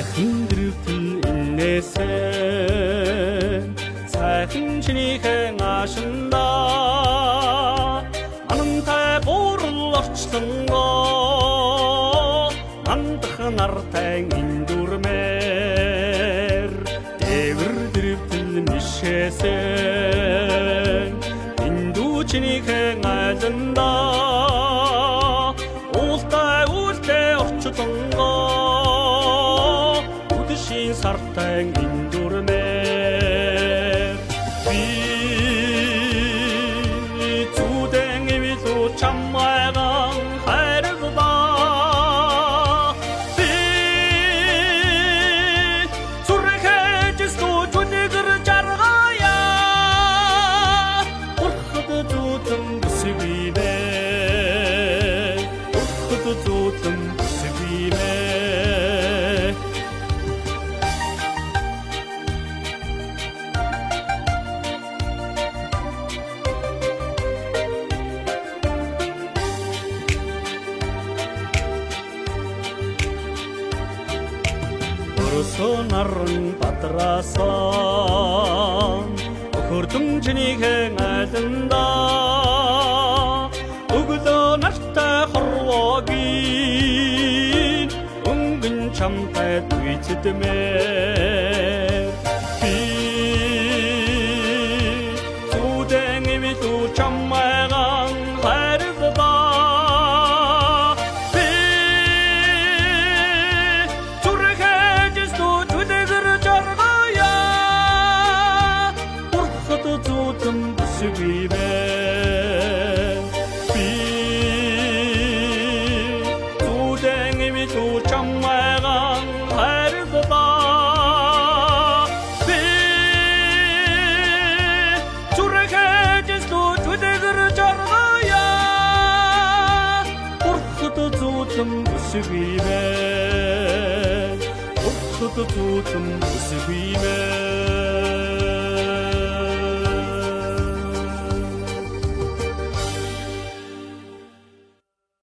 сайхан дрөвтөл иннээсэн сайхан чинийхэн аашиндаа манантай буурал орчлонгоо мандах нартай индүрмээр дэвэр дрөвтөл мишээсэн индүү чинийхэн айландаа уултай орчлонгоо үдэшийн сартай индүрмээр би зүдэн ивэлүү чамайган хайрладаа би зүрэхэжстүү зүнэгэр жаргая урхад зүтэн бүсгиймэ урхад зүтэн бүсгиймэ наран бадрасан өхөрдөн чинийхэн айландаа өглөө нартай хорвогийн өнгөн чамтай дүйцэдмээр би зүдэн ивэлүү чамайган хайрладаа бүсгиймэ би зүдэн ивэлүү чамайган хайрладаа би зүрэхэжстүү зүдэгэр жаргая урхад зүтэн бүсгиймэ урхад зүтэн бүсгиймэ